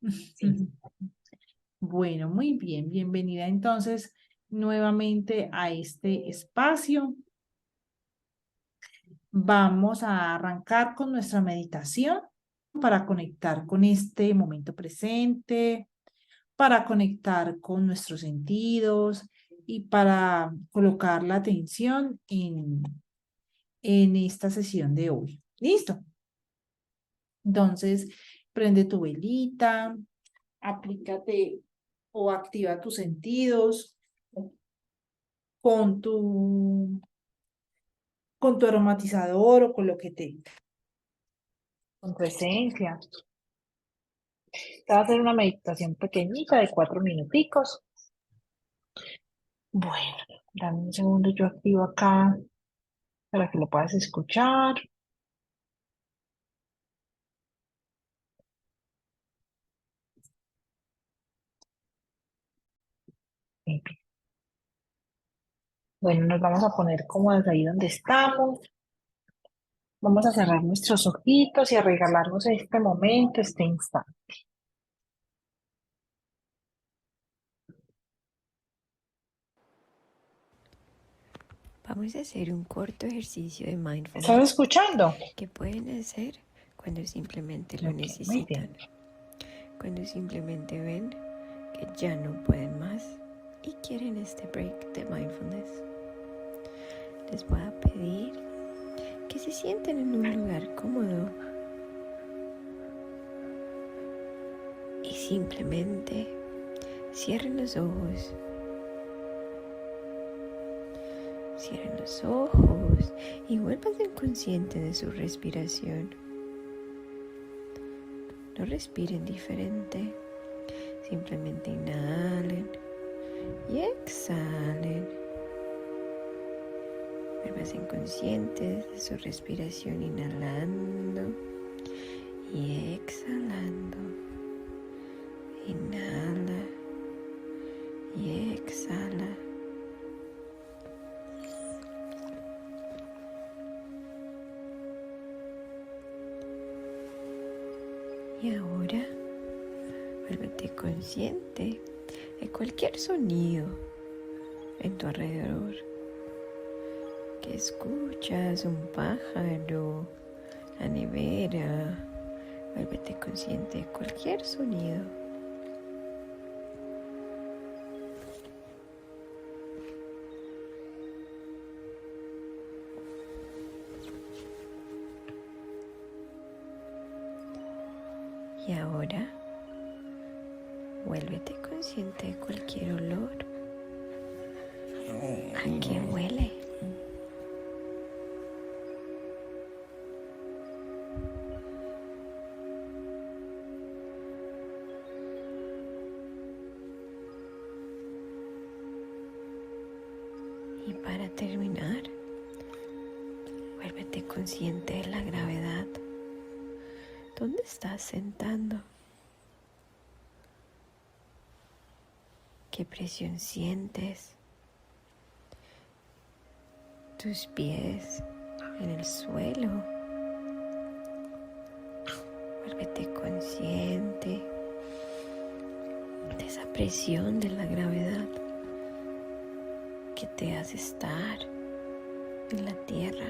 Sí. Bueno, muy bien. Bienvenida entonces nuevamente a este espacio. Vamos a arrancar con nuestra meditación para conectar con este momento presente, para conectar con nuestros sentidos y para colocar la atención en esta sesión de hoy. ¿Listo? Entonces, prende tu velita, aplícate o activa tus sentidos con tu aromatizador o con lo que tengas. Con tu esencia. Te voy a hacer una meditación pequeñita de 4 minuticos. Bueno, dame un segundo, yo activo acá para que lo puedas escuchar. Muy bien. Bueno, nos vamos a poner cómodas ahí donde estamos. Vamos a cerrar nuestros ojitos y a regalarnos este momento, este instante. Vamos a hacer un corto ejercicio de ¿Estás mindfulness escuchando? que pueden hacer cuando simplemente lo Ok, muy necesitan, bien. cuando simplemente ven que ya no pueden más y quieren este break de mindfulness. Les voy a pedir que se sienten en un lugar cómodo y simplemente cierren los ojos. Cierren los ojos y vuélvanse conscientes de su respiración. No respiren diferente, simplemente inhalen y exhalen. Vuélvanse conscientes de su respiración, inhalando y exhalando. Inhala y exhala. Y ahora, vuélvete consciente de cualquier sonido en tu alrededor. Que escuchas un pájaro, la nevera. Vuélvete consciente de cualquier sonido. Y ahora, vuélvete consciente de cualquier olor. ¿A qué huele? Y para terminar, vuélvete consciente de la gravedad. ¿Dónde estás sentando? ¿Qué presión sientes? Tus pies en el suelo. Vuélvete consciente de esa presión de la gravedad que te hace estar en la tierra.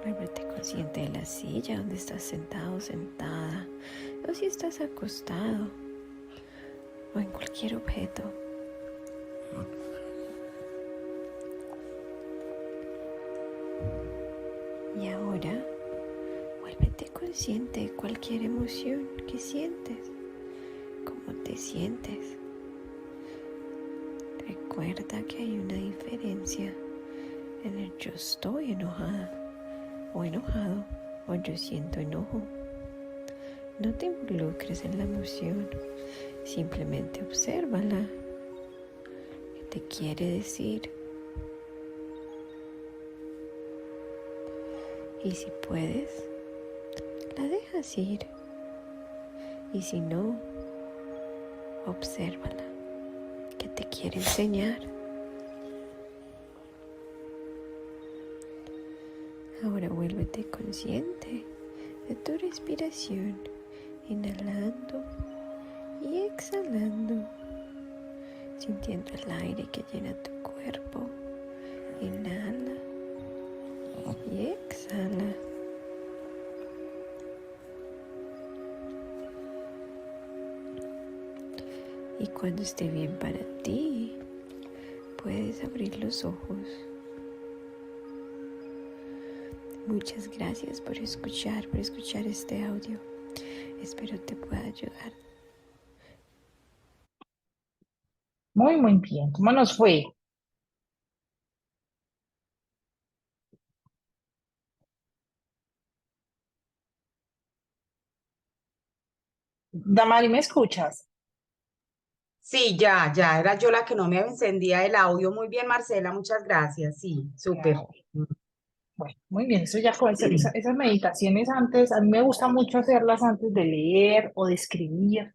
Vuélvete consciente de la silla donde estás sentado o sentada, o si estás acostado, o en cualquier objeto. Y ahora, vuélvete consciente de cualquier emoción que sientes. ¿Cómo te sientes? Recuerda que hay una diferencia en el yo estoy enojada o enojado o yo siento enojo. No te involucres en la emoción, simplemente obsérvala. ¿Qué te quiere decir? Y si puedes, la dejas ir. Y si no, obsérvala. ¿Qué te quiere enseñar? Ahora vuélvete consciente de tu respiración, inhalando y exhalando, sintiendo el aire que llena tu cuerpo. Inhala y exhala. Y cuando esté bien para ti, puedes abrir los ojos. Muchas gracias por escuchar este audio. Espero te pueda ayudar. Muy, muy bien. ¿Cómo nos fue? Damari, ¿me escuchas? Sí, ya, era yo la que no me encendía el audio. Muy bien, Marcela, muchas gracias. Sí, súper. Ah, bueno, muy bien. Eso ya fue. Esas meditaciones antes, a mí me gusta mucho hacerlas antes de leer o de escribir,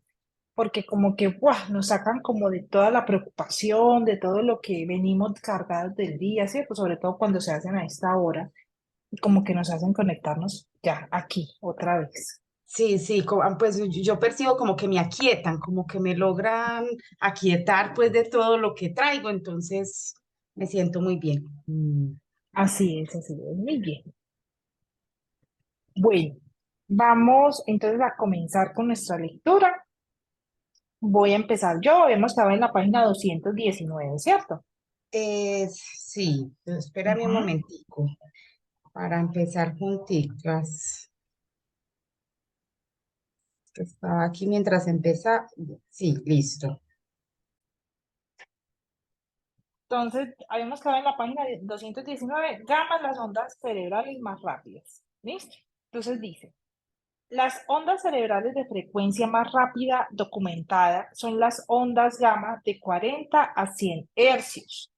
porque como que ¡buah! Nos sacan como de toda la preocupación, de todo lo que venimos cargados del día, ¿cierto? Sobre todo cuando se hacen a esta hora, y como que nos hacen conectarnos ya aquí, otra vez. Sí, pues yo percibo como que me aquietan, como que me logran aquietar pues de todo lo que traigo, entonces me siento muy bien. Así es, muy bien. Bueno, vamos entonces a comenzar con nuestra lectura. Voy a empezar yo. Hemos estado en la página 219, ¿cierto? Sí, pero espérame un Ujú. momentico para empezar juntitas. Que estaba aquí mientras empieza. Sí, listo. Entonces, habíamos quedado en la página 219, gamas las ondas cerebrales más rápidas. ¿Listo? Entonces dice, las ondas cerebrales de frecuencia más rápida documentada son las ondas gamma de 40 a 100 hercios.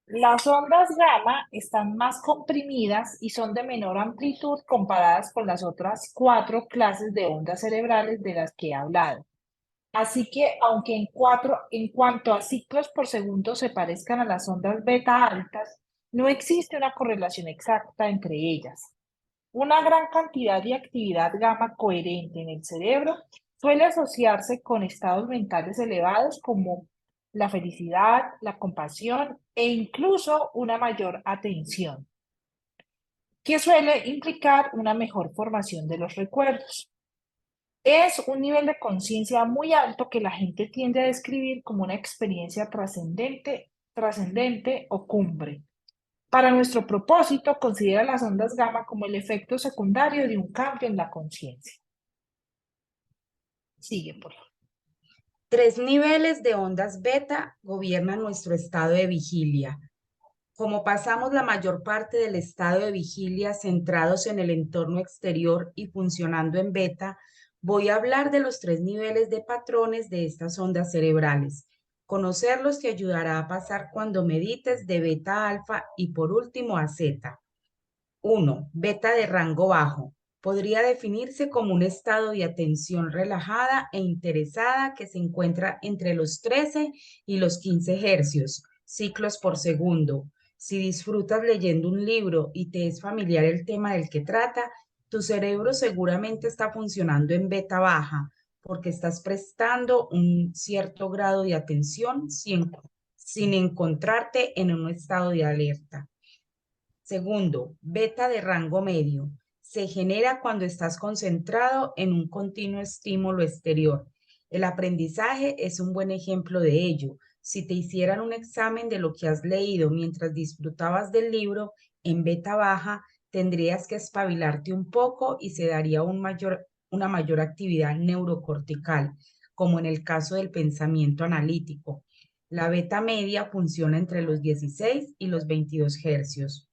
Las ondas gamma están más comprimidas y son de menor amplitud comparadas con las otras 4 clases de ondas cerebrales de las que he hablado. Así que, aunque en cuanto a ciclos por segundo se parezcan a las ondas beta altas, no existe una correlación exacta entre ellas. Una gran cantidad de actividad gamma coherente en el cerebro suele asociarse con estados mentales elevados como la felicidad, la compasión e incluso una mayor atención, que suele implicar una mejor formación de los recuerdos. Es un nivel de conciencia muy alto que la gente tiende a describir como una experiencia trascendente o cumbre. Para nuestro propósito, considera las ondas gamma como el efecto secundario de un cambio en la conciencia. Sigue, por favor. 3 niveles de ondas beta gobiernan nuestro estado de vigilia. Como pasamos la mayor parte del estado de vigilia centrados en el entorno exterior y funcionando en beta, voy a hablar de los 3 niveles de patrones de estas ondas cerebrales. Conocerlos te ayudará a pasar cuando medites de beta alfa y por último a zeta. 1. Beta de rango bajo. Podría definirse como un estado de atención relajada e interesada que se encuentra entre los 13 y los 15 hercios, ciclos por segundo. Si disfrutas leyendo un libro y te es familiar el tema del que trata, tu cerebro seguramente está funcionando en beta baja porque estás prestando un cierto grado de atención sin encontrarte en un estado de alerta. Segundo, beta de rango medio. Se genera cuando estás concentrado en un continuo estímulo exterior. El aprendizaje es un buen ejemplo de ello. Si te hicieran un examen de lo que has leído mientras disfrutabas del libro, en beta baja, tendrías que espabilarte un poco y se daría una mayor actividad neurocortical, como en el caso del pensamiento analítico. La beta media funciona entre los 16 y los 22 hercios.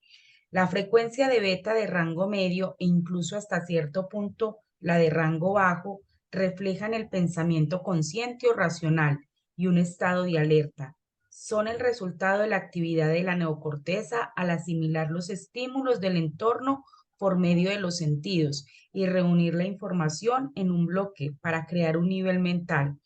La frecuencia de beta de rango medio e incluso hasta cierto punto la de rango bajo reflejan el pensamiento consciente o racional y un estado de alerta. Son el resultado de la actividad de la neocorteza al asimilar los estímulos del entorno por medio de los sentidos y reunir la información en un bloque para crear un nivel mental.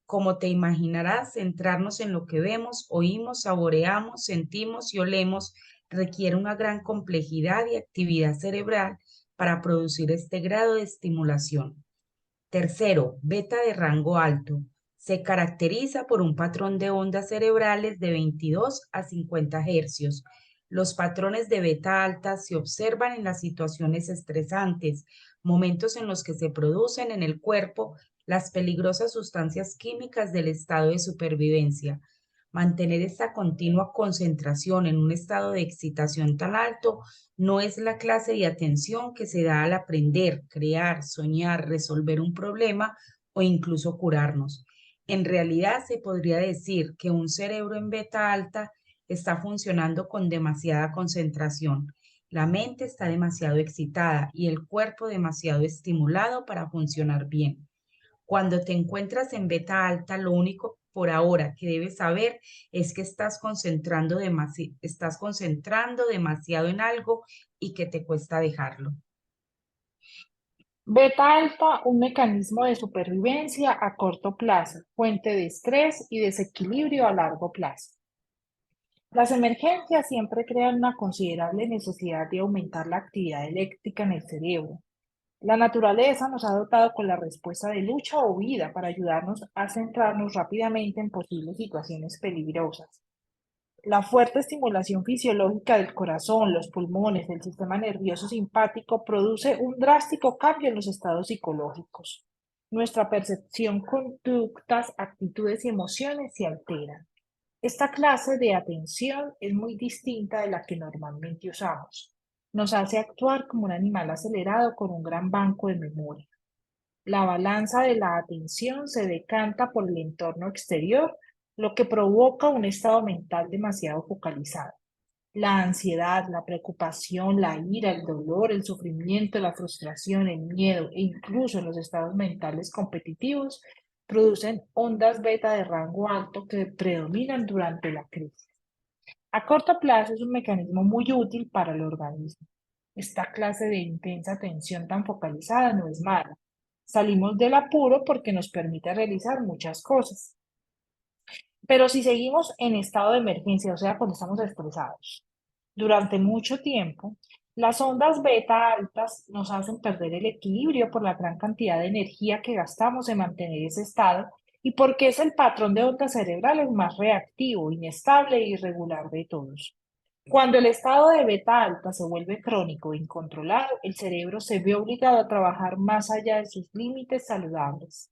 Como te imaginarás, centrarnos en lo que vemos, oímos, saboreamos, sentimos y olemos requiere una gran complejidad y actividad cerebral para producir este grado de estimulación. Tercero, beta de rango alto. Se caracteriza por un patrón de ondas cerebrales de 22 a 50 hercios. Los patrones de beta alta se observan en las situaciones estresantes, momentos en los que se producen en el cuerpo las peligrosas sustancias químicas del estado de supervivencia. Mantener esta continua concentración en un estado de excitación tan alto no es la clase de atención que se da al aprender, crear, soñar, resolver un problema o incluso curarnos. En realidad se podría decir que un cerebro en beta alta está funcionando con demasiada concentración. La mente está demasiado excitada y el cuerpo demasiado estimulado para funcionar bien. Cuando te encuentras en beta alta, lo único por ahora que debes saber es que estás concentrando demasiado en algo y que te cuesta dejarlo. Beta alta, un mecanismo de supervivencia a corto plazo, fuente de estrés y desequilibrio a largo plazo. Las emergencias siempre crean una considerable necesidad de aumentar la actividad eléctrica en el cerebro. La naturaleza nos ha dotado con la respuesta de lucha o vida para ayudarnos a centrarnos rápidamente en posibles situaciones peligrosas. La fuerte estimulación fisiológica del corazón, los pulmones, el sistema nervioso simpático produce un drástico cambio en los estados psicológicos. Nuestra percepción, conductas, actitudes y emociones se alteran. Esta clase de atención es muy distinta de la que normalmente usamos. Nos hace actuar como un animal acelerado con un gran banco de memoria. La balanza de la atención se decanta por el entorno exterior, lo que provoca un estado mental demasiado focalizado. La ansiedad, la preocupación, la ira, el dolor, el sufrimiento, la frustración, el miedo e incluso los estados mentales competitivos producen ondas beta de rango alto que predominan durante la crisis. A corto plazo es un mecanismo muy útil para el organismo. Esta clase de intensa atención tan focalizada no es mala. Salimos del apuro porque nos permite realizar muchas cosas. Pero si seguimos en estado de emergencia, o sea, cuando estamos estresados, durante mucho tiempo, las ondas beta altas nos hacen perder el equilibrio por la gran cantidad de energía que gastamos en mantener ese estado y porque es el patrón de ondas cerebrales más reactivo, inestable e irregular de todos. Cuando el estado de beta alta se vuelve crónico e incontrolado, el cerebro se ve obligado a trabajar más allá de sus límites saludables.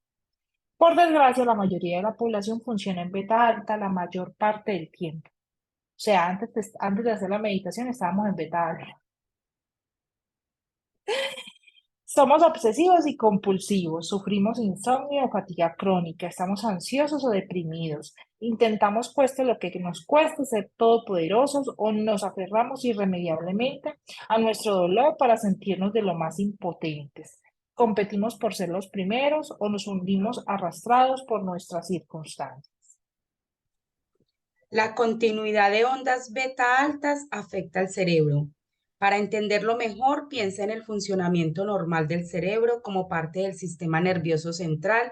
Por desgracia, la mayoría de la población funciona en beta alta la mayor parte del tiempo. O sea, antes de hacer la meditación estábamos en beta alta. Somos obsesivos y compulsivos, sufrimos insomnio o fatiga crónica, estamos ansiosos o deprimidos, intentamos cueste lo que nos cueste ser todopoderosos o nos aferramos irremediablemente a nuestro dolor para sentirnos de lo más impotentes. Competimos por ser los primeros o nos hundimos arrastrados por nuestras circunstancias. La continuidad de ondas beta altas afecta al cerebro. Para entenderlo mejor, piensa en el funcionamiento normal del cerebro como parte del sistema nervioso central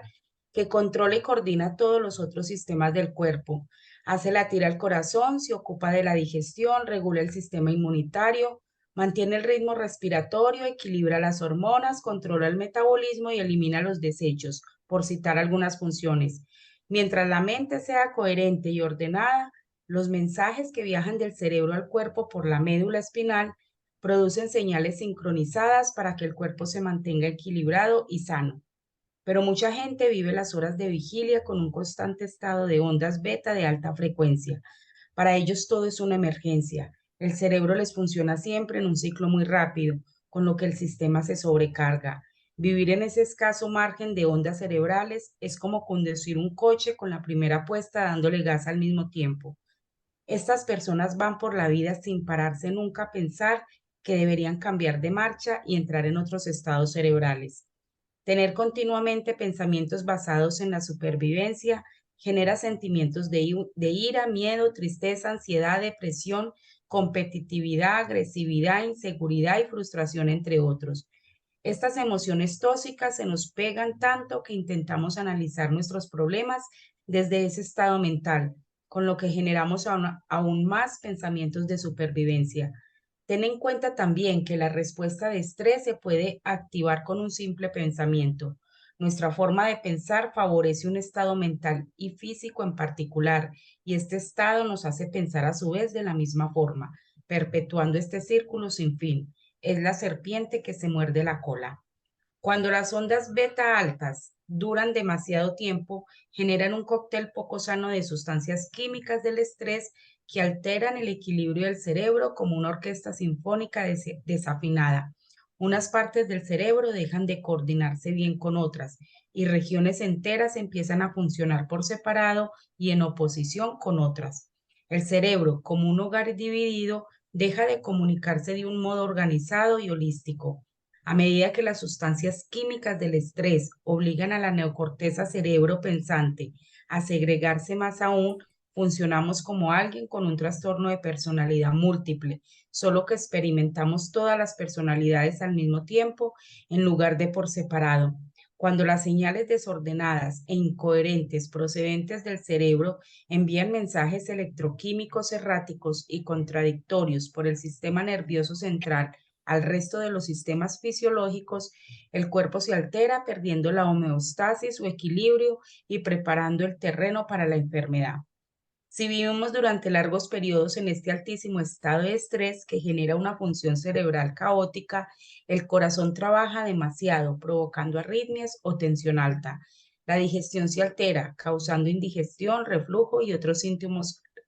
que controla y coordina todos los otros sistemas del cuerpo. Hace latir al corazón, se ocupa de la digestión, regula el sistema inmunitario, mantiene el ritmo respiratorio, equilibra las hormonas, controla el metabolismo y elimina los desechos, por citar algunas funciones. Mientras la mente sea coherente y ordenada, los mensajes que viajan del cerebro al cuerpo por la médula espinal producen señales sincronizadas para que el cuerpo se mantenga equilibrado y sano. Pero mucha gente vive las horas de vigilia con un constante estado de ondas beta de alta frecuencia. Para ellos todo es una emergencia. El cerebro les funciona siempre en un ciclo muy rápido, con lo que el sistema se sobrecarga. Vivir en ese escaso margen de ondas cerebrales es como conducir un coche con la primera puesta dándole gas al mismo tiempo. Estas personas van por la vida sin pararse nunca a pensar que deberían cambiar de marcha y entrar en otros estados cerebrales. Tener continuamente pensamientos basados en la supervivencia genera sentimientos de ira, miedo, tristeza, ansiedad, depresión, competitividad, agresividad, inseguridad y frustración, entre otros. Estas emociones tóxicas se nos pegan tanto que intentamos analizar nuestros problemas desde ese estado mental, con lo que generamos aún más pensamientos de supervivencia. Ten en cuenta también que la respuesta de estrés se puede activar con un simple pensamiento. Nuestra forma de pensar favorece un estado mental y físico en particular, y este estado nos hace pensar a su vez de la misma forma, perpetuando este círculo sin fin. Es la serpiente que se muerde la cola. Cuando las ondas beta altas duran demasiado tiempo, generan un cóctel poco sano de sustancias químicas del estrés que alteran el equilibrio del cerebro como una orquesta sinfónica desafinada. Unas partes del cerebro dejan de coordinarse bien con otras y regiones enteras empiezan a funcionar por separado y en oposición con otras. El cerebro, como un hogar dividido, deja de comunicarse de un modo organizado y holístico. A medida que las sustancias químicas del estrés obligan a la neocorteza cerebro pensante a segregarse más aún, funcionamos como alguien con un trastorno de personalidad múltiple, solo que experimentamos todas las personalidades al mismo tiempo en lugar de por separado. Cuando las señales desordenadas e incoherentes procedentes del cerebro envían mensajes electroquímicos erráticos y contradictorios por el sistema nervioso central al resto de los sistemas fisiológicos, el cuerpo se altera perdiendo la homeostasis o equilibrio y preparando el terreno para la enfermedad. Si vivimos durante largos periodos en este altísimo estado de estrés que genera una función cerebral caótica, el corazón trabaja demasiado, provocando arritmias o tensión alta. La digestión se altera, causando indigestión, reflujo y otros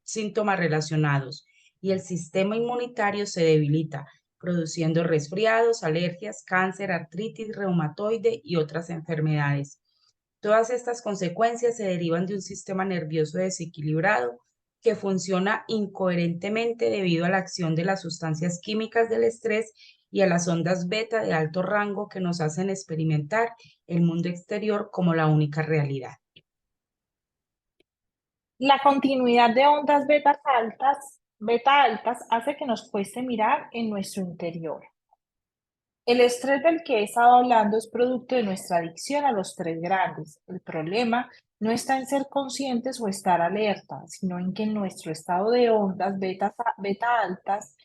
síntomas relacionados, y el sistema inmunitario se debilita, produciendo resfriados, alergias, cáncer, artritis reumatoide y otras enfermedades. Todas estas consecuencias se derivan de un sistema nervioso desequilibrado que funciona incoherentemente debido a la acción de las sustancias químicas del estrés y a las ondas beta de alto rango que nos hacen experimentar el mundo exterior como la única realidad. La continuidad de ondas beta altas hace que nos cueste mirar en nuestro interior. El estrés del que he estado hablando es producto de nuestra adicción a los tres grandes. El problema no está en ser conscientes o estar alerta, sino en que en nuestro estado de ondas beta altas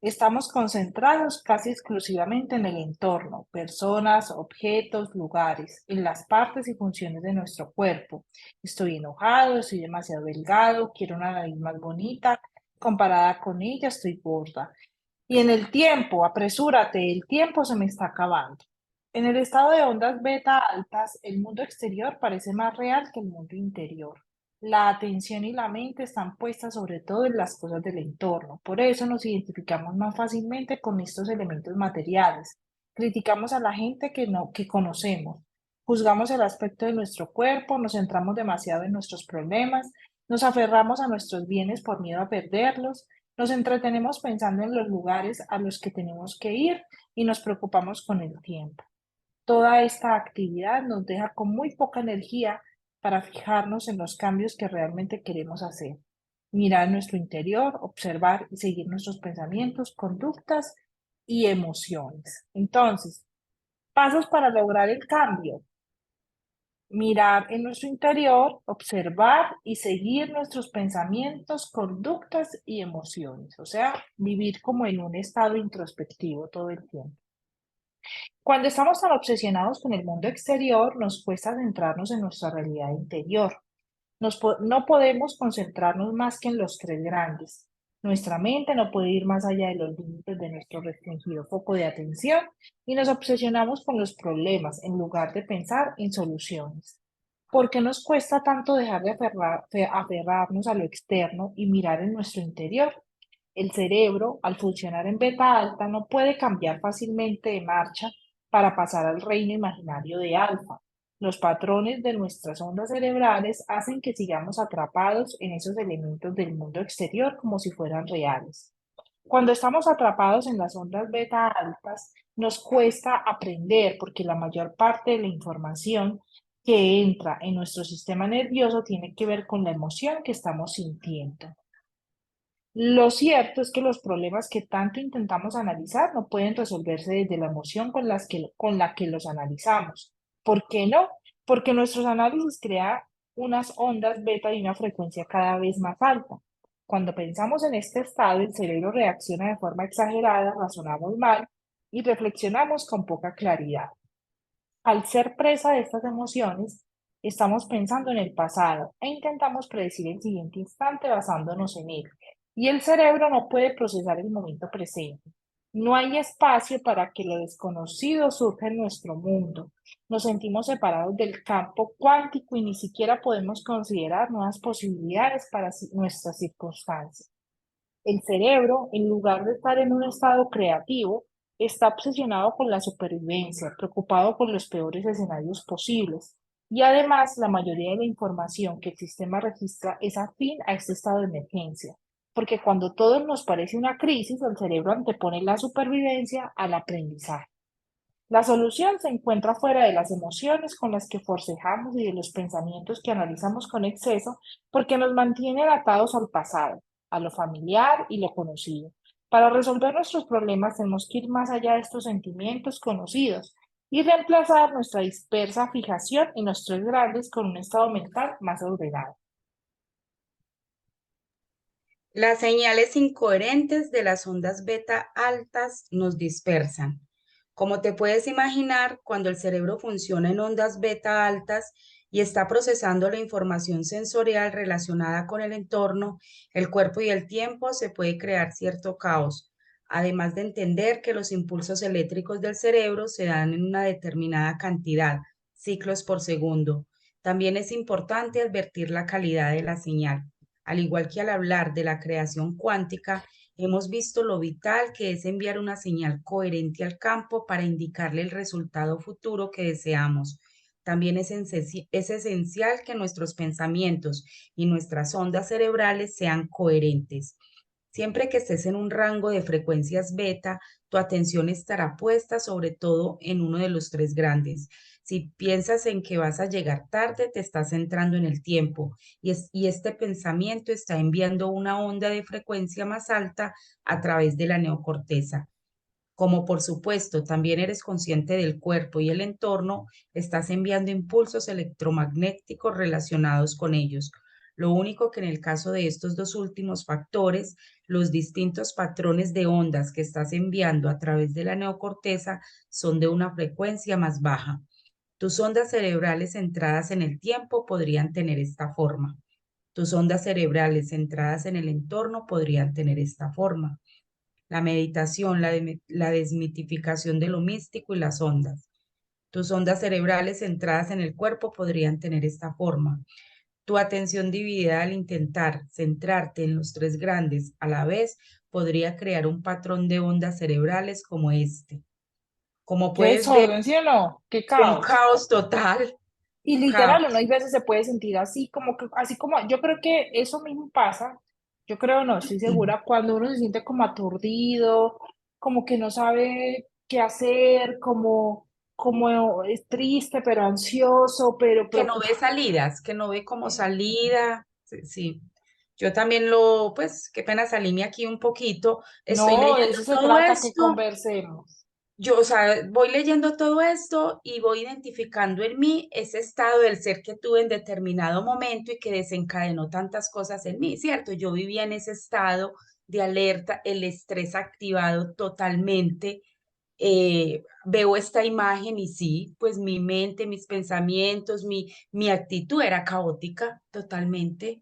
estamos concentrados casi exclusivamente en el entorno, personas, objetos, lugares, en las partes y funciones de nuestro cuerpo. Estoy enojado, estoy demasiado delgado, quiero una nariz más bonita, comparada con ella estoy gorda. Y en el tiempo, apresúrate, el tiempo se me está acabando. En el estado de ondas beta altas, el mundo exterior parece más real que el mundo interior. La atención y la mente están puestas sobre todo en las cosas del entorno. Por eso nos identificamos más fácilmente con estos elementos materiales. Criticamos a la gente que conocemos. Juzgamos el aspecto de nuestro cuerpo, nos centramos demasiado en nuestros problemas, nos aferramos a nuestros bienes por miedo a perderlos, nos entretenemos pensando en los lugares a los que tenemos que ir y nos preocupamos con el tiempo. Toda esta actividad nos deja con muy poca energía para fijarnos en los cambios que realmente queremos hacer. Mirar nuestro interior, observar y seguir nuestros pensamientos, conductas y emociones. Entonces, pasos para lograr el cambio. Mirar en nuestro interior, observar y seguir nuestros pensamientos, conductas y emociones. O sea, vivir como en un estado introspectivo todo el tiempo. Cuando estamos tan obsesionados con el mundo exterior, nos cuesta centrarnos en nuestra realidad interior. No podemos concentrarnos más que en los tres grandes. Nuestra mente no puede ir más allá de los límites de nuestro restringido foco de atención y nos obsesionamos con los problemas en lugar de pensar en soluciones. ¿Por qué nos cuesta tanto dejar de aferrarnos a lo externo y mirar en nuestro interior? El cerebro, al funcionar en beta alta, no puede cambiar fácilmente de marcha para pasar al reino imaginario de alfa. Los patrones de nuestras ondas cerebrales hacen que sigamos atrapados en esos elementos del mundo exterior como si fueran reales. Cuando estamos atrapados en las ondas beta altas, nos cuesta aprender porque la mayor parte de la información que entra en nuestro sistema nervioso tiene que ver con la emoción que estamos sintiendo. Lo cierto es que los problemas que tanto intentamos analizar no pueden resolverse desde la emoción con la que los analizamos. ¿Por qué no? Porque nuestros análisis unas ondas beta y una frecuencia cada vez más alta. Cuando pensamos en este estado, el cerebro reacciona de forma exagerada, razonamos mal y reflexionamos con poca claridad. Al ser presa de estas emociones, estamos pensando en el pasado e intentamos predecir el siguiente instante basándonos en él. Y el cerebro no puede procesar el momento presente. No hay espacio para que lo desconocido surja en nuestro mundo. Nos sentimos separados del campo cuántico y ni siquiera podemos considerar nuevas posibilidades para nuestras circunstancias. El cerebro, en lugar de estar en un estado creativo, está obsesionado con la supervivencia, preocupado por los peores escenarios posibles. Y además, la mayoría de la información que el sistema registra es afín a este estado de emergencia, porque cuando todo nos parece una crisis, el cerebro antepone la supervivencia al aprendizaje. La solución se encuentra fuera de las emociones con las que forcejamos y de los pensamientos que analizamos con exceso, porque nos mantienen atados al pasado, a lo familiar y lo conocido. Para resolver nuestros problemas tenemos que ir más allá de estos sentimientos conocidos y reemplazar nuestra dispersa fijación en los tres grandes con un estado mental más ordenado. Las señales incoherentes de las ondas beta altas nos dispersan. Como te puedes imaginar, cuando el cerebro funciona en ondas beta altas y está procesando la información sensorial relacionada con el entorno, el cuerpo y el tiempo, se puede crear cierto caos. Además de entender que los impulsos eléctricos del cerebro se dan en una determinada cantidad, ciclos por segundo. También es importante advertir la calidad de la señal. Al igual que al hablar de la creación cuántica, hemos visto lo vital que es enviar una señal coherente al campo para indicarle el resultado futuro que deseamos. También es esencial que nuestros pensamientos y nuestras ondas cerebrales sean coherentes. Siempre que estés en un rango de frecuencias beta, tu atención estará puesta sobre todo en uno de los tres grandes. Si piensas en que vas a llegar tarde, te estás centrando en el tiempo y este pensamiento está enviando una onda de frecuencia más alta a través de la neocorteza. Como por supuesto también eres consciente del cuerpo y el entorno, estás enviando impulsos electromagnéticos relacionados con ellos. Lo único que en el caso de estos dos últimos factores, los distintos patrones de ondas que estás enviando a través de la neocorteza son de una frecuencia más baja. Tus ondas cerebrales centradas en el tiempo podrían tener esta forma. Tus ondas cerebrales centradas en el entorno podrían tener esta forma. La meditación, la desmitificación de lo místico y las ondas. Tus ondas cerebrales centradas en el cuerpo podrían tener esta forma. Tu atención dividida al intentar centrarte en los tres grandes a la vez podría crear un patrón de ondas cerebrales como este. Como Qué puedes ver, desorden, ¿sí o no? Qué un caos. caos total, Y literal, uno caos. hay veces se puede sentir así como que, así como, yo creo que eso mismo pasa, yo creo, no, estoy segura, cuando uno se siente como aturdido, como que no sabe qué hacer, como es triste, pero ansioso, pero Que no ve preocupado. salidas, que no ve como Eh, salida. Sí, sí. Yo también pues, qué pena salirme aquí un poquito. Estoy No, de leyendo eso se todo trata, que esto. conversemos. Yo, o sea, voy leyendo todo esto y voy identificando en mí ese estado del ser que tuve en determinado momento y que desencadenó tantas cosas en mí, ¿cierto? Yo vivía en ese estado de alerta, el estrés activado totalmente. Veo esta imagen y sí, pues mi mente, mis pensamientos, mi actitud era caótica totalmente.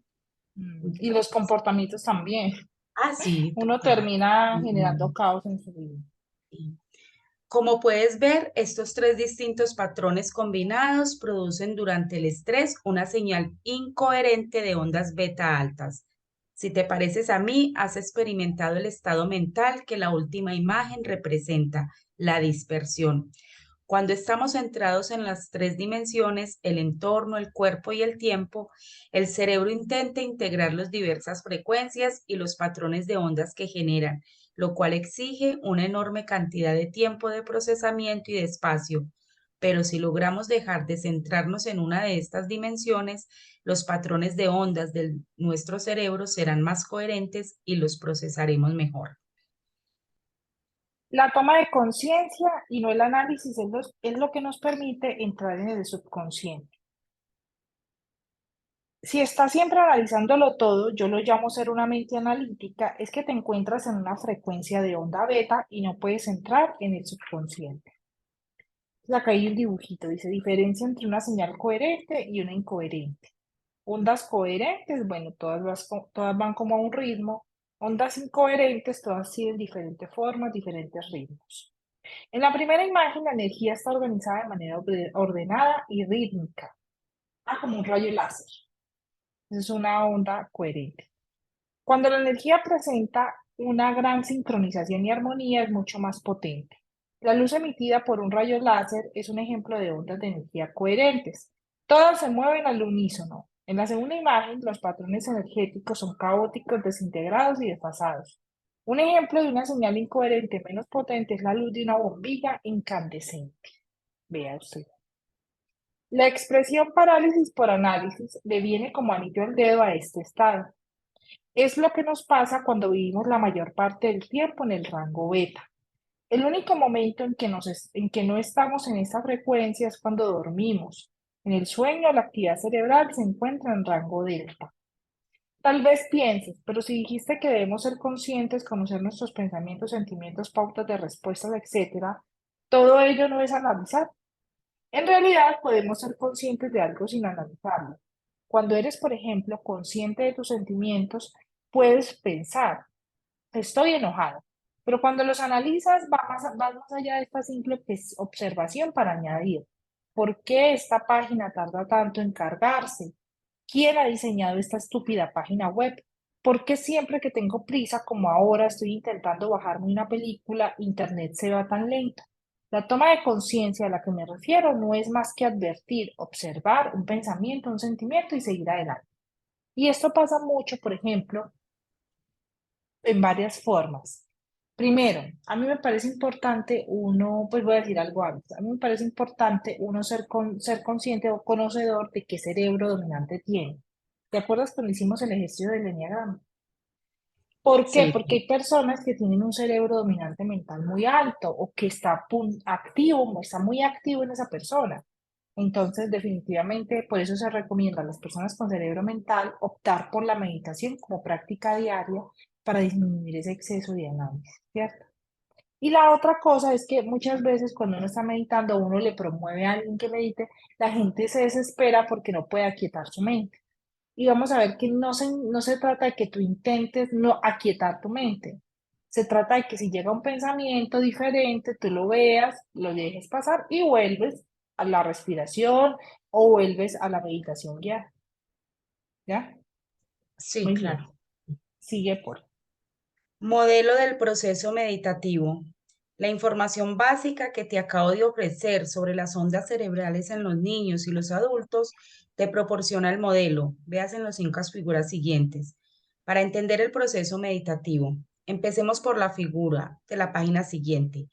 Y los Entonces, comportamientos también. sí, Uno total. termina generando Mm, caos en su vida. sí. Como puedes ver, estos tres distintos patrones combinados producen durante el estrés una señal incoherente de ondas beta altas. Si te pareces a mí, has experimentado el estado mental que la última imagen representa, la dispersión. Cuando estamos centrados en las tres dimensiones, el entorno, el cuerpo y el tiempo, el cerebro intenta integrar las diversas frecuencias y los patrones de ondas que generan, lo cual exige una enorme cantidad de tiempo de procesamiento y de espacio. Pero si logramos dejar de centrarnos en una de estas dimensiones, los patrones de ondas de nuestro cerebro serán más coherentes y los procesaremos mejor. La toma de conciencia y no el análisis es lo que nos permite entrar en el subconsciente. Si estás siempre analizándolo todo, yo lo llamo ser una mente analítica, es que te encuentras en una frecuencia de onda beta y no puedes entrar en el subconsciente. Acá hay un dibujito, dice diferencia entre una señal coherente y una incoherente. Ondas coherentes, bueno, todas van como a un ritmo. Ondas incoherentes, todas siguen diferentes formas, diferentes ritmos. En la primera imagen, la energía está organizada de manera ordenada y rítmica, como un rayo láser. Es una onda coherente. Cuando la energía presenta una gran sincronización y armonía, es mucho más potente. La luz emitida por un rayo láser es un ejemplo de ondas de energía coherentes. Todas se mueven al unísono. En la segunda imagen, los patrones energéticos son caóticos, desintegrados y desfasados. Un ejemplo de una señal incoherente menos potente es la luz de una bombilla incandescente. Vea usted. La expresión parálisis por análisis le viene como anillo al dedo a este estado. Es lo que nos pasa cuando vivimos la mayor parte del tiempo en el rango beta. El único momento en que no estamos en esa frecuencia es cuando dormimos. En el sueño, la actividad cerebral se encuentra en rango delta. Tal vez pienses, pero si dijiste que debemos ser conscientes, conocer nuestros pensamientos, sentimientos, pautas de respuestas, etcétera, todo ello no es analizar. En realidad, podemos ser conscientes de algo sin analizarlo. Cuando eres, por ejemplo, consciente de tus sentimientos, puedes pensar, estoy enojado. Pero cuando los analizas, vas más allá de esta simple observación para añadir, ¿por qué esta página tarda tanto en cargarse? ¿Quién ha diseñado esta estúpida página web? ¿Por qué siempre que tengo prisa, como ahora estoy intentando bajarme una película, internet se va tan lento? La toma de conciencia a la que me refiero no es más que advertir, observar un pensamiento, un sentimiento y seguir adelante. Y esto pasa mucho, por ejemplo, en varias formas. Primero, a mí me parece importante uno, pues voy a decir algo antes, a mí me parece importante uno ser consciente o conocedor de qué cerebro dominante tiene. ¿Te acuerdas cuando hicimos el ejercicio del eneagrama? ¿Por qué? Sí, Porque hay personas que tienen un cerebro dominante mental muy alto o que está activo, está muy activo en esa persona. Entonces, definitivamente, por eso se recomienda a las personas con cerebro mental optar por la meditación como práctica diaria para disminuir ese exceso de análisis, ¿cierto? Y la otra cosa es que muchas veces cuando uno está meditando, uno le promueve a alguien que medite, la gente se desespera porque no puede aquietar su mente. Y vamos a ver que no se trata de que tú intentes no aquietar tu mente. Se trata de que si llega un pensamiento diferente, tú lo veas, lo dejes pasar y vuelves a la respiración o vuelves a la meditación guiada. ¿Ya? sí, Muy bien. claro. Sigue por. Modelo del proceso meditativo. La información básica que te acabo de ofrecer sobre las ondas cerebrales en los niños y los adultos te proporciona el modelo. Veas en las 5 figuras siguientes. Para entender el proceso meditativo, empecemos por la figura de la página siguiente.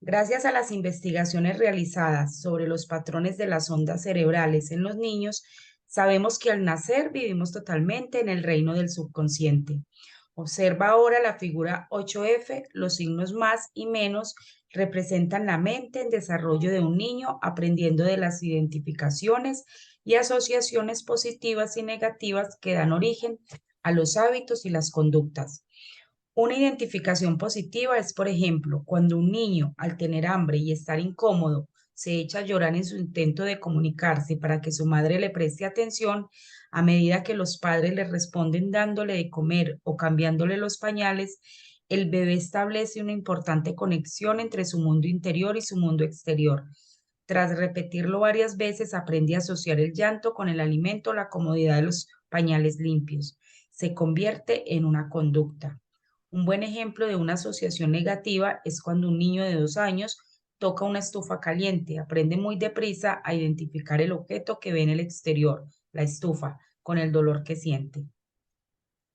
Gracias a las investigaciones realizadas sobre los patrones de las ondas cerebrales en los niños, sabemos que al nacer vivimos totalmente en el reino del subconsciente. Observa ahora la figura 8F, los signos más y menos representan la mente en desarrollo de un niño aprendiendo de las identificaciones y asociaciones positivas y negativas que dan origen a los hábitos y las conductas. Una identificación positiva es, por ejemplo, cuando un niño, al tener hambre y estar incómodo, se echa a llorar en su intento de comunicarse para que su madre le preste atención, a medida que los padres le responden dándole de comer o cambiándole los pañales, el bebé establece una importante conexión entre su mundo interior y su mundo exterior. Tras repetirlo varias veces, aprende a asociar el llanto con el alimento o la comodidad de los pañales limpios. Se convierte en una conducta. Un buen ejemplo de una asociación negativa es cuando un niño de 2 años toca una estufa caliente, aprende muy deprisa a identificar el objeto que ve en el exterior, la estufa, con el dolor que siente.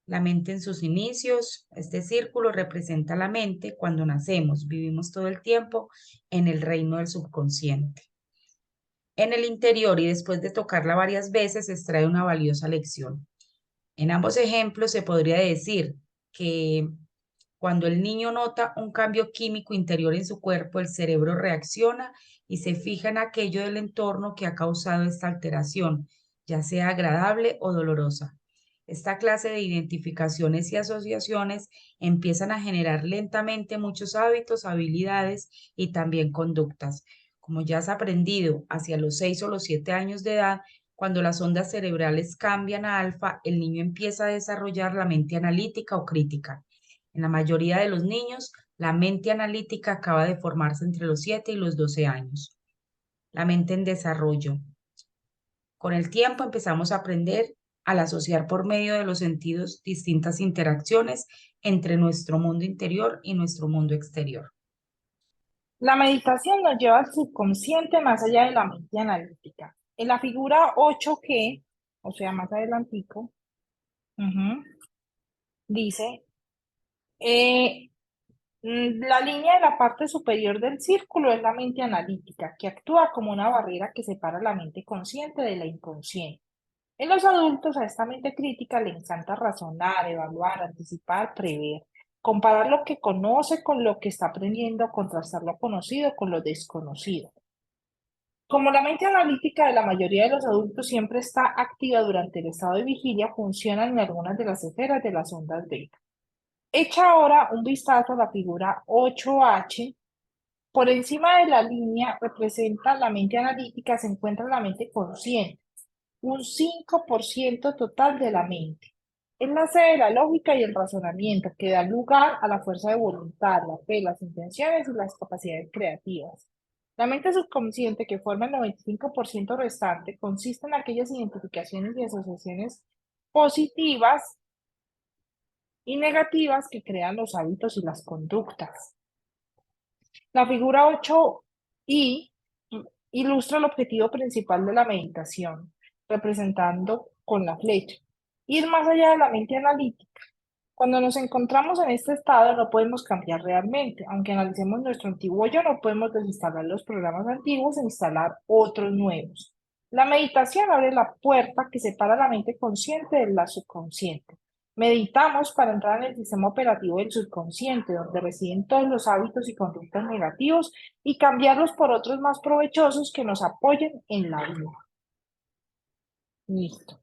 La mente en sus inicios, este círculo representa la mente cuando nacemos, vivimos todo el tiempo en el reino del subconsciente. En el interior y después de tocarla varias veces extrae una valiosa lección. En ambos ejemplos se podría decir que cuando el niño nota un cambio químico interior en su cuerpo, el cerebro reacciona y se fija en aquello del entorno que ha causado esta alteración ya sea agradable o dolorosa. Esta clase de identificaciones y asociaciones empiezan a generar lentamente muchos hábitos, habilidades y también conductas. Como ya has aprendido, hacia los 6 o los 7 años de edad, cuando las ondas cerebrales cambian a alfa, el niño empieza a desarrollar la mente analítica o crítica. En la mayoría de los niños, la mente analítica acaba de formarse entre los 7 y los 12 años. La mente en desarrollo. Con el tiempo empezamos a aprender al asociar por medio de los sentidos distintas interacciones entre nuestro mundo interior y nuestro mundo exterior. La meditación nos lleva al subconsciente más allá de la mente analítica. En la figura 8G, o sea, más adelantico, dice, la línea de la parte superior del círculo es la mente analítica, que actúa como una barrera que separa la mente consciente de la inconsciente. En los adultos, a esta mente crítica le encanta razonar, evaluar, anticipar, prever, comparar lo que conoce con lo que está aprendiendo, contrastar lo conocido con lo desconocido. Como la mente analítica de la mayoría de los adultos siempre está activa durante el estado de vigilia, funcionan en algunas de las esferas de las ondas beta. Echa ahora un vistazo a la figura 8H. Por encima de la línea representa la mente analítica, se encuentra la mente consciente, un 5% total de la mente. Es la sede de la lógica y el razonamiento que da lugar a la fuerza de voluntad, la fe, las intenciones y las capacidades creativas. La mente subconsciente, que forma el 95% restante, consiste en aquellas identificaciones y asociaciones positivas y negativas que crean los hábitos y las conductas. La figura 8I ilustra el objetivo principal de la meditación, representando con la flecha. Ir más allá de la mente analítica. Cuando nos encontramos en este estado no podemos cambiar realmente. Aunque analicemos nuestro antiguo yo, no podemos desinstalar los programas antiguos e instalar otros nuevos. La meditación abre la puerta que separa la mente consciente de la subconsciente. Meditamos para entrar en el sistema operativo del subconsciente, donde residen todos los hábitos y conductas negativos, y cambiarlos por otros más provechosos que nos apoyen en la vida. Listo.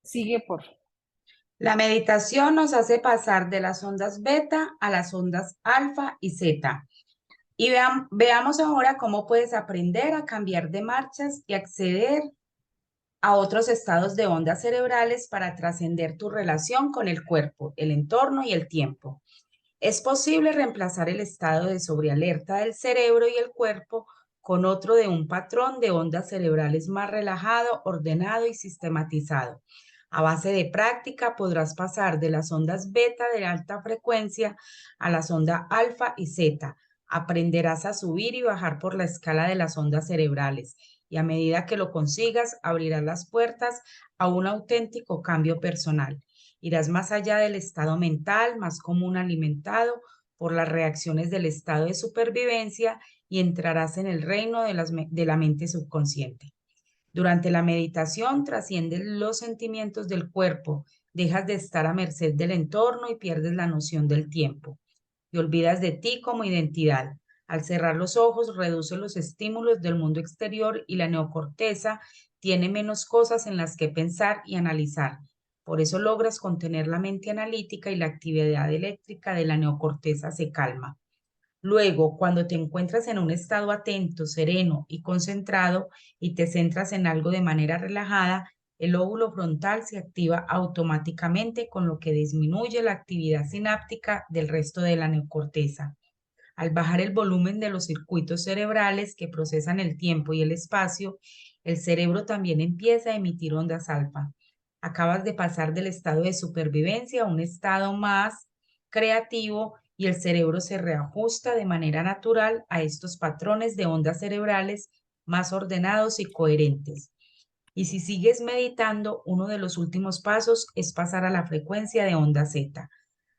Sigue, por favor. La meditación nos hace pasar de las ondas beta a las ondas alfa y zeta. Y veamos ahora cómo puedes aprender a cambiar de marchas y acceder a otros estados de ondas cerebrales para trascender tu relación con el cuerpo, el entorno y el tiempo. Es posible reemplazar el estado de sobrealerta del cerebro y el cuerpo con otro de un patrón de ondas cerebrales más relajado, ordenado y sistematizado. A base de práctica podrás pasar de las ondas beta de alta frecuencia a las ondas alfa y zeta. Aprenderás a subir y bajar por la escala de las ondas cerebrales y a medida que lo consigas abrirás las puertas a un auténtico cambio personal. Irás más allá del estado mental, más común alimentado por las reacciones del estado de supervivencia y entrarás en el reino de la mente subconsciente. Durante la meditación trasciendes los sentimientos del cuerpo, dejas de estar a merced del entorno y pierdes la noción del tiempo. Y olvidas de ti como identidad. Al cerrar los ojos, reduce los estímulos del mundo exterior y la neocorteza tiene menos cosas en las que pensar y analizar. Por eso logras contener la mente analítica y la actividad eléctrica de la neocorteza se calma. Luego, cuando te encuentras en un estado atento, sereno y concentrado y te centras en algo de manera relajada, el lóbulo frontal se activa automáticamente, con lo que disminuye la actividad sináptica del resto de la neocorteza. Al bajar el volumen de los circuitos cerebrales que procesan el tiempo y el espacio, el cerebro también empieza a emitir ondas alfa. Acabas de pasar del estado de supervivencia a un estado más creativo y el cerebro se reajusta de manera natural a estos patrones de ondas cerebrales más ordenados y coherentes. Y si sigues meditando, uno de los últimos pasos es pasar a la frecuencia de onda zeta.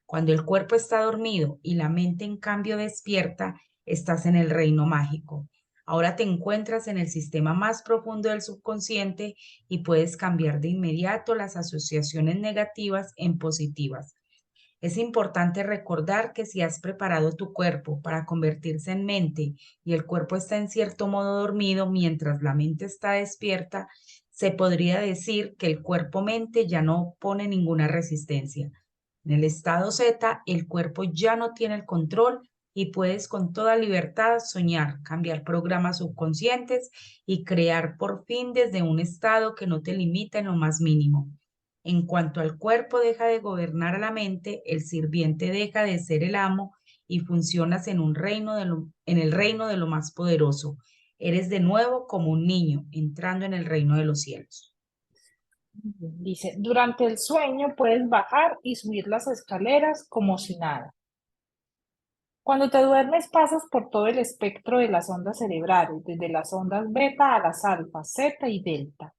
Cuando el cuerpo está dormido y la mente en cambio despierta, estás en el reino mágico. Ahora te encuentras en el sistema más profundo del subconsciente y puedes cambiar de inmediato las asociaciones negativas en positivas. Es importante recordar que si has preparado tu cuerpo para convertirse en mente y el cuerpo está en cierto modo dormido mientras la mente está despierta, se podría decir que el cuerpo-mente ya no pone ninguna resistencia. En el estado Z, el cuerpo ya no tiene el control y puedes con toda libertad soñar, cambiar programas subconscientes y crear por fin desde un estado que no te limita en lo más mínimo. En cuanto al cuerpo deja de gobernar a la mente, el sirviente deja de ser el amo y funcionas en el reino de lo más poderoso. Eres de nuevo como un niño entrando en el reino de los cielos. Dice, durante el sueño puedes bajar y subir las escaleras como si nada. Cuando te duermes pasas por todo el espectro de las ondas cerebrales, desde las ondas beta a las alfa, zeta y delta.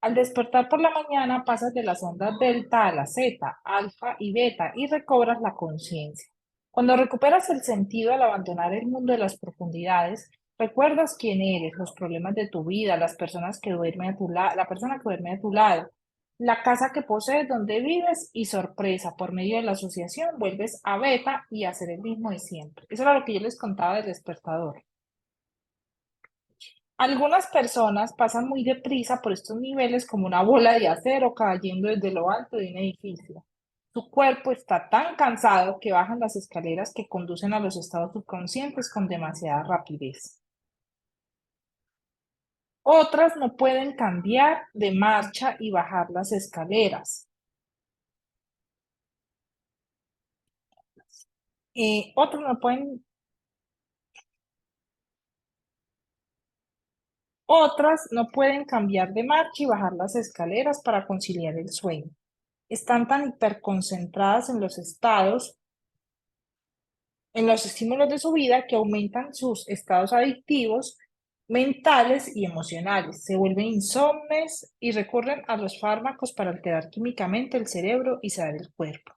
Al despertar por la mañana pasas de las ondas delta a la zeta, alfa y beta y recobras la conciencia. Cuando recuperas el sentido al abandonar el mundo de las profundidades, recuerdas quién eres, los problemas de tu vida, las personas que duermen a tu lado, la persona que duerme a tu lado, la casa que posees, donde vives y sorpresa, por medio de la asociación, vuelves a beta y a hacer el mismo de siempre. Eso era lo que yo les contaba del despertador. Algunas personas pasan muy deprisa por estos niveles como una bola de acero cayendo desde lo alto de un edificio. Su cuerpo está tan cansado que bajan las escaleras que conducen a los estados subconscientes con demasiada rapidez. Otras no pueden cambiar de marcha y bajar las escaleras. Otros no pueden Otras no pueden cambiar de marcha y bajar las escaleras para conciliar el sueño. Están tan hiperconcentradas en los estímulos de su vida que aumentan sus estados adictivos, mentales y emocionales. Se vuelven insomnes y recurren a los fármacos para alterar químicamente el cerebro y sedar el cuerpo.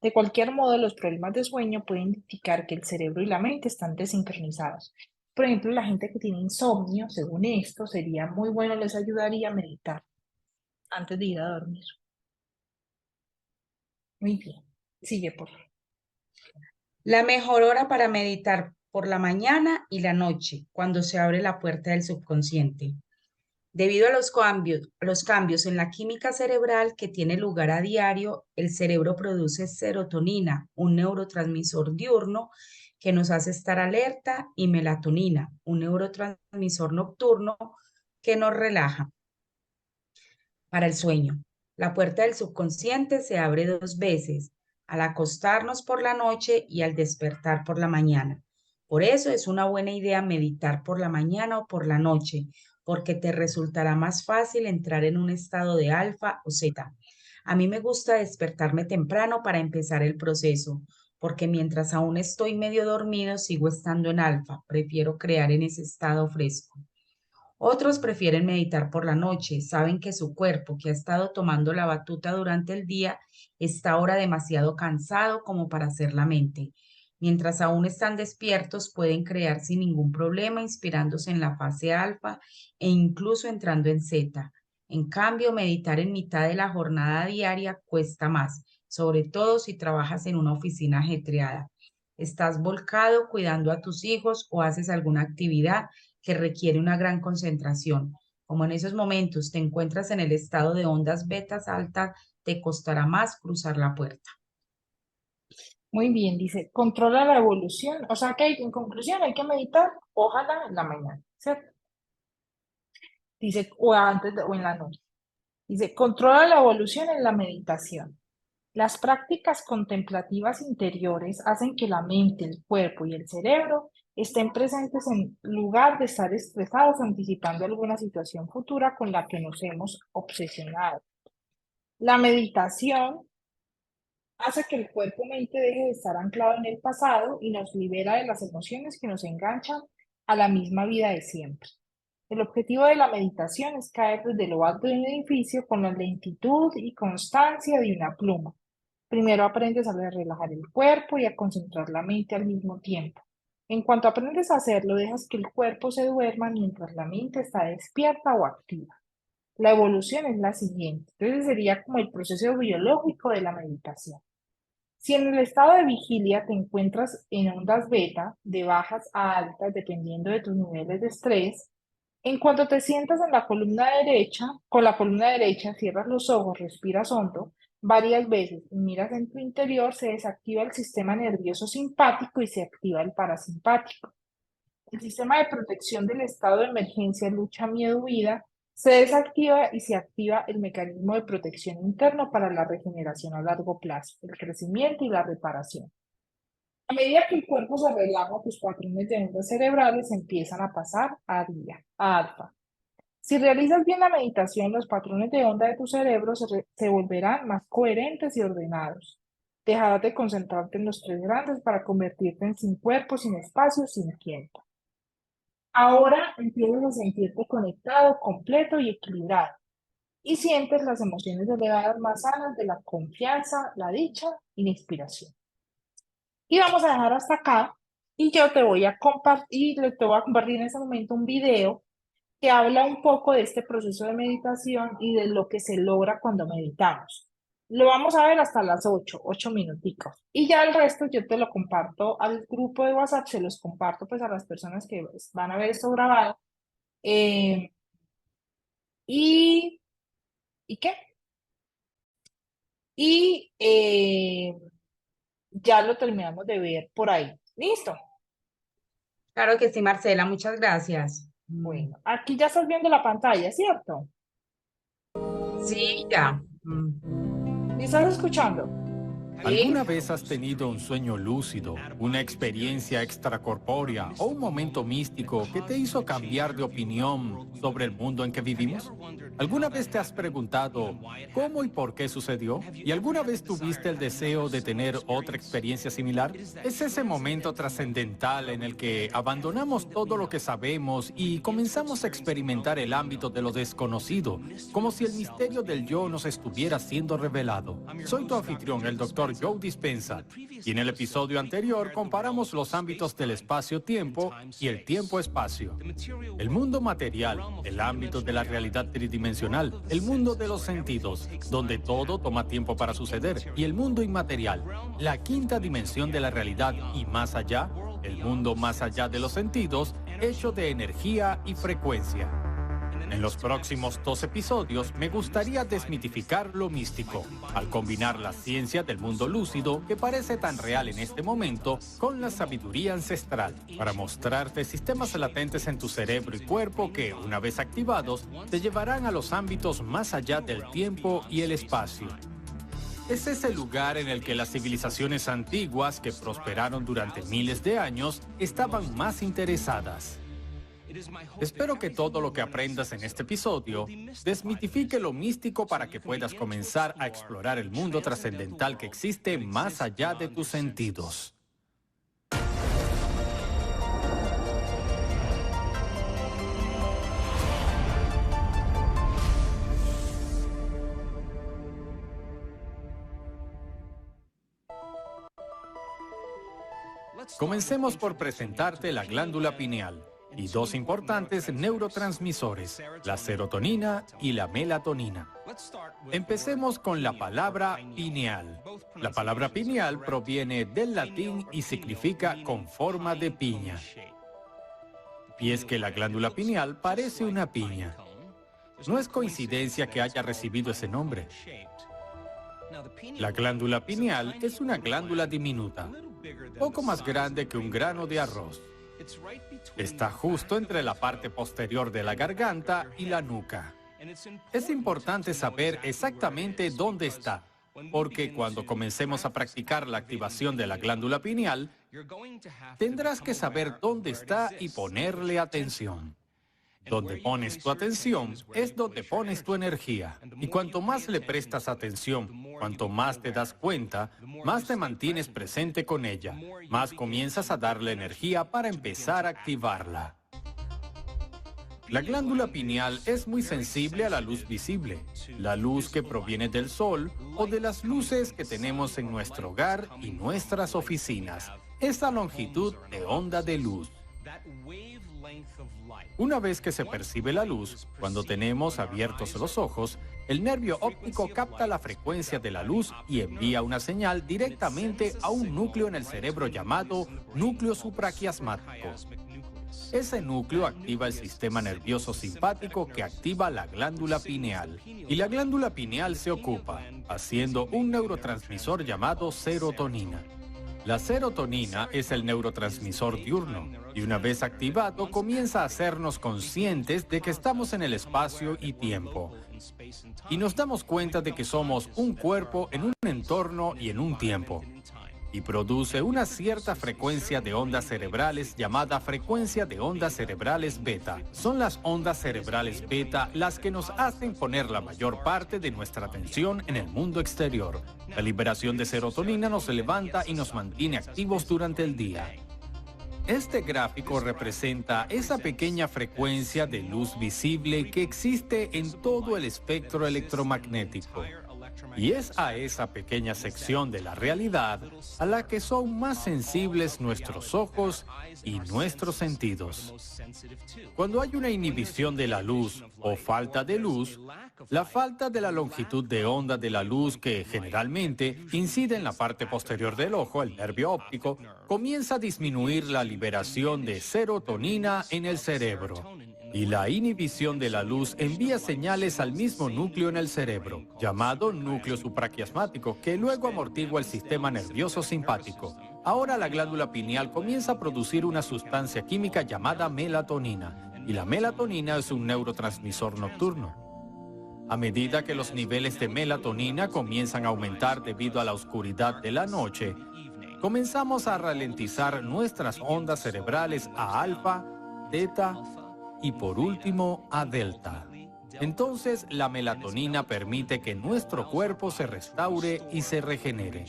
De cualquier modo, los problemas de sueño pueden indicar que el cerebro y la mente están desincronizados. Por ejemplo, la gente que tiene insomnio, según esto, sería muy bueno, les ayudaría a meditar antes de ir a dormir. Muy bien. Sigue, por favor. La mejor hora para meditar por la mañana y la noche, cuando se abre la puerta del subconsciente. Debido a los cambios en la química cerebral que tiene lugar a diario, el cerebro produce serotonina, un neurotransmisor diurno que nos hace estar alerta, y melatonina, un neurotransmisor nocturno que nos relaja para el sueño. La puerta del subconsciente se abre 2 veces, al acostarnos por la noche y al despertar por la mañana. Por eso es una buena idea meditar por la mañana o por la noche, porque te resultará más fácil entrar en un estado de alfa o zeta. A mí me gusta despertarme temprano para empezar el proceso, porque mientras aún estoy medio dormido sigo estando en alfa. Prefiero crear en ese estado fresco. Otros prefieren meditar por la noche, saben que su cuerpo, que ha estado tomando la batuta durante el día, está ahora demasiado cansado como para hacer la mente. Mientras aún están despiertos, pueden crear sin ningún problema, inspirándose en la fase alfa e incluso entrando en zeta. En cambio, meditar en mitad de la jornada diaria cuesta más, sobre todo si trabajas en una oficina ajetreada. Estás volcado cuidando a tus hijos o haces alguna actividad que requiere una gran concentración. Como en esos momentos te encuentras en el estado de ondas betas altas, te costará más cruzar la puerta. Muy bien, dice, controla la evolución. O sea que en conclusión hay que meditar, ojalá en la mañana, ¿cierto? Dice, o antes o en la noche. Dice, controla la evolución en la meditación. Las prácticas contemplativas interiores hacen que la mente, el cuerpo y el cerebro estén presentes en lugar de estar estresados anticipando alguna situación futura con la que nos hemos obsesionado. La meditación hace que el cuerpo-mente deje de estar anclado en el pasado y nos libera de las emociones que nos enganchan a la misma vida de siempre. El objetivo de la meditación es caer desde lo alto de un edificio con la lentitud y constancia de una pluma. Primero aprendes a relajar el cuerpo y a concentrar la mente al mismo tiempo. En cuanto aprendes a hacerlo, dejas que el cuerpo se duerma mientras la mente está despierta o activa. La evolución es la siguiente. Entonces sería como el proceso biológico de la meditación. Si en el estado de vigilia te encuentras en ondas beta, de bajas a altas, dependiendo de tus niveles de estrés, en cuanto te sientas en la columna derecha, con la columna derecha, cierras los ojos, respiras hondo varias veces y miras en tu interior, se desactiva el sistema nervioso simpático y se activa el parasimpático. El sistema de protección del estado de emergencia, lucha, miedo, huida, se desactiva y se activa el mecanismo de protección interno para la regeneración a largo plazo, el crecimiento y la reparación. A medida que el cuerpo se relaja, tus patrones de ondas cerebrales empiezan a pasar a alfa. Si realizas bien la meditación, los patrones de onda de tu cerebro se volverán más coherentes y ordenados. Dejarás de concentrarte en los tres grandes para convertirte en sin cuerpo, sin espacio, sin tiempo. Ahora empiezas a sentirte conectado, completo y equilibrado. Y sientes las emociones elevadas más sanas de la confianza, la dicha y la inspiración. Y vamos a dejar hasta acá. Y yo te voy a compartir en este momento un video que habla un poco de este proceso de meditación y de lo que se logra cuando meditamos. Lo vamos a ver hasta las 8 minuticos. Y ya el resto yo te lo comparto al grupo de WhatsApp, se los comparto pues a las personas que van a ver esto grabado. ¿Y qué? Y ya lo terminamos de ver por ahí. ¿Listo? Claro que sí, Marcela, muchas gracias. Bueno, aquí ya estás viendo la pantalla, ¿cierto? Sí, ya. ¿Me estás escuchando? ¿Alguna vez has tenido un sueño lúcido, una experiencia extracorpórea o un momento místico que te hizo cambiar de opinión sobre el mundo en que vivimos? ¿Alguna vez te has preguntado cómo y por qué sucedió? ¿Y alguna vez tuviste el deseo de tener otra experiencia similar? Es ese momento trascendental en el que abandonamos todo lo que sabemos y comenzamos a experimentar el ámbito de lo desconocido, como si el misterio del yo nos estuviera siendo revelado. Soy tu anfitrión, el Dr. Joe Dispenza, y en el episodio anterior comparamos los ámbitos del espacio-tiempo y el tiempo-espacio. El mundo material, el ámbito de la realidad tridimensional, el mundo de los sentidos, donde todo toma tiempo para suceder, y el mundo inmaterial, la quinta dimensión de la realidad y más allá, el mundo más allá de los sentidos, hecho de energía y frecuencia. En los próximos 2 episodios me gustaría desmitificar lo místico, al combinar la ciencia del mundo lúcido, que parece tan real en este momento, con la sabiduría ancestral, para mostrarte sistemas latentes en tu cerebro y cuerpo que, una vez activados, te llevarán a los ámbitos más allá del tiempo y el espacio. Es ese lugar en el que las civilizaciones antiguas, que prosperaron durante miles de años, estaban más interesadas. Espero que todo lo que aprendas en este episodio desmitifique lo místico para que puedas comenzar a explorar el mundo trascendental que existe más allá de tus sentidos. Comencemos por presentarte la glándula pineal y 2 importantes neurotransmisores, la serotonina y la melatonina. Empecemos con la palabra pineal. La palabra pineal proviene del latín y significa con forma de piña. Y es que la glándula pineal parece una piña. No es coincidencia que haya recibido ese nombre. La glándula pineal es una glándula diminuta, poco más grande que un grano de arroz. Está justo entre la parte posterior de la garganta y la nuca. Es importante saber exactamente dónde está, porque cuando comencemos a practicar la activación de la glándula pineal, tendrás que saber dónde está y ponerle atención. Donde pones tu atención es donde pones tu energía. Y cuanto más le prestas atención, cuanto más te das cuenta, más te mantienes presente con ella, más comienzas a darle energía para empezar a activarla. La glándula pineal es muy sensible a la luz visible, la luz que proviene del sol o de las luces que tenemos en nuestro hogar y nuestras oficinas. Esa longitud de onda de luz. Una vez que se percibe la luz, cuando tenemos abiertos los ojos, el nervio óptico capta la frecuencia de la luz y envía una señal directamente a un núcleo en el cerebro llamado núcleo supraquiasmático. Ese núcleo activa el sistema nervioso simpático que activa la glándula pineal. Y la glándula pineal se ocupa haciendo un neurotransmisor llamado serotonina. La serotonina es el neurotransmisor diurno y una vez activado comienza a hacernos conscientes de que estamos en el espacio y tiempo. Y nos damos cuenta de que somos un cuerpo en un entorno y en un tiempo. Y produce una cierta frecuencia de ondas cerebrales llamada frecuencia de ondas cerebrales beta. Son las ondas cerebrales beta las que nos hacen poner la mayor parte de nuestra atención en el mundo exterior. La liberación de serotonina nos levanta y nos mantiene activos durante el día. Este gráfico representa esa pequeña frecuencia de luz visible que existe en todo el espectro electromagnético. Y es a esa pequeña sección de la realidad a la que son más sensibles nuestros ojos y nuestros sentidos. Cuando hay una inhibición de la luz o falta de luz, la falta de la longitud de onda de la luz que generalmente incide en la parte posterior del ojo, el nervio óptico, comienza a disminuir la liberación de serotonina en el cerebro. Y la inhibición de la luz envía señales al mismo núcleo en el cerebro, llamado núcleo supraquiasmático, que luego amortigua el sistema nervioso simpático. Ahora la glándula pineal comienza a producir una sustancia química llamada melatonina, y la melatonina es un neurotransmisor nocturno. A medida que los niveles de melatonina comienzan a aumentar debido a la oscuridad de la noche, comenzamos a ralentizar nuestras ondas cerebrales a alfa, teta y por último a delta. Entonces la melatonina permite que nuestro cuerpo se restaure y se regenere.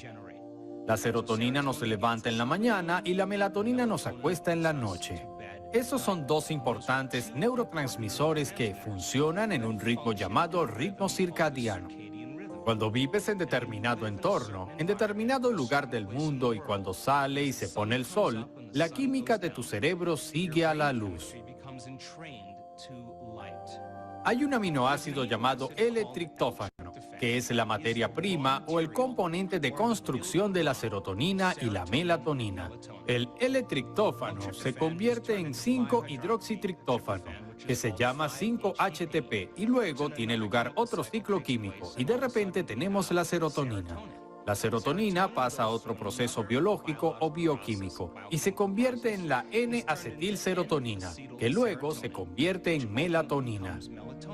La serotonina nos levanta en la mañana y la melatonina nos acuesta en la noche. Esos son dos importantes neurotransmisores que funcionan en un ritmo llamado ritmo circadiano. Cuando vives en determinado entorno, en determinado lugar del mundo y cuando sale y se pone el sol, la química de tu cerebro sigue a la luz. Hay un aminoácido llamado L-triptófano, que es la materia prima o el componente de construcción de la serotonina y la melatonina. El L-triptófano se convierte en 5-hidroxitriptófano, que se llama 5-HTP, y luego tiene lugar otro ciclo químico, y de repente tenemos la serotonina. La serotonina pasa a otro proceso biológico o bioquímico y se convierte en la N-acetilserotonina, que luego se convierte en melatonina.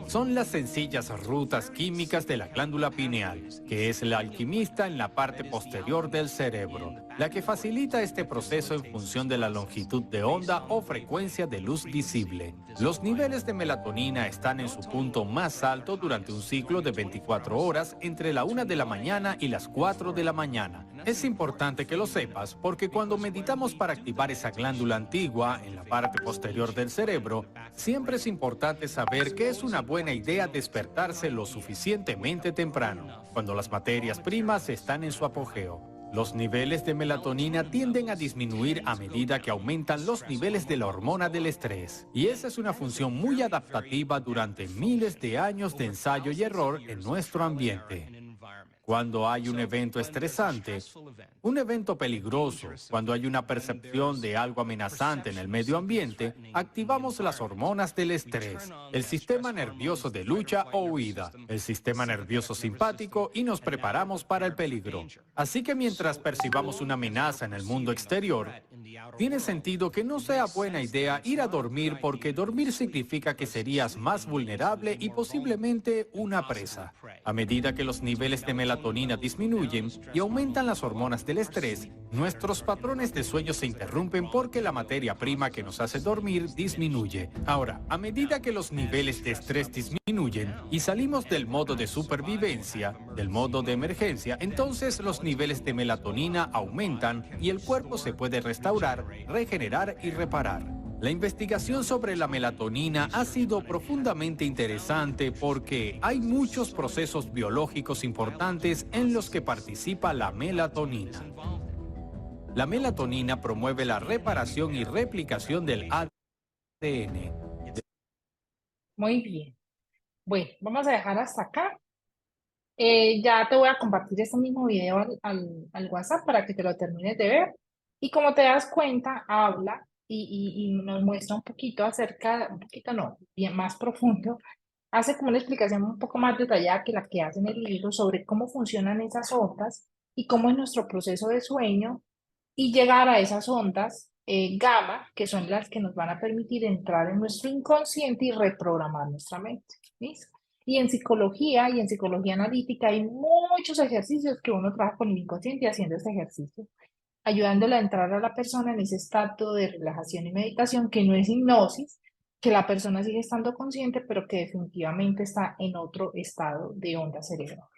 Son las sencillas rutas químicas de la glándula pineal, que es la alquimista en la parte posterior del cerebro, la que facilita este proceso en función de la longitud de onda o frecuencia de luz visible. Los niveles de melatonina están en su punto más alto durante un ciclo de 24 horas entre la 1 de la mañana y las 4 de la mañana. Es importante que lo sepas porque cuando meditamos para activar esa glándula antigua en la parte posterior del cerebro, siempre es importante saber que es una buena idea despertarse lo suficientemente temprano, cuando las materias primas están en su apogeo. Los niveles de melatonina tienden a disminuir a medida que aumentan los niveles de la hormona del estrés. Y esa es una función muy adaptativa durante miles de años de ensayo y error en nuestro ambiente. Cuando hay un evento estresante, un evento peligroso, cuando hay una percepción de algo amenazante en el medio ambiente, activamos las hormonas del estrés, el sistema nervioso de lucha o huida, el sistema nervioso simpático y nos preparamos para el peligro. Así que mientras percibamos una amenaza en el mundo exterior, tiene sentido que no sea buena idea ir a dormir porque dormir significa que serías más vulnerable y posiblemente una presa. A medida que los niveles de melatonina disminuyen y aumentan las hormonas del estrés, nuestros patrones de sueño se interrumpen porque la materia prima que nos hace dormir disminuye. Ahora, a medida que los niveles de estrés disminuyen y salimos del modo de supervivencia, del modo de emergencia, entonces los niveles de melatonina aumentan y el cuerpo se puede restaurar, regenerar y reparar. La investigación sobre la melatonina ha sido profundamente interesante porque hay muchos procesos biológicos importantes en los que participa la melatonina. La melatonina promueve la reparación y replicación del ADN. Muy bien. Bueno, vamos a dejar hasta acá. Ya te voy a compartir este mismo video al WhatsApp para que te lo termines de ver. Y como te das cuenta, habla y nos muestra un poquito acerca, un poquito no, bien más profundo, hace como una explicación un poco más detallada que la que hace en el libro sobre cómo funcionan esas ondas y cómo es nuestro proceso de sueño y llegar a esas ondas gamma, que son las que nos van a permitir entrar en nuestro inconsciente y reprogramar nuestra mente. ¿Listo? Y en psicología analítica hay muchos ejercicios que uno trabaja con el inconsciente haciendo este ejercicio, ayudándole a entrar a la persona en ese estado de relajación y meditación que no es hipnosis, que la persona sigue estando consciente, pero que definitivamente está en otro estado de onda cerebral.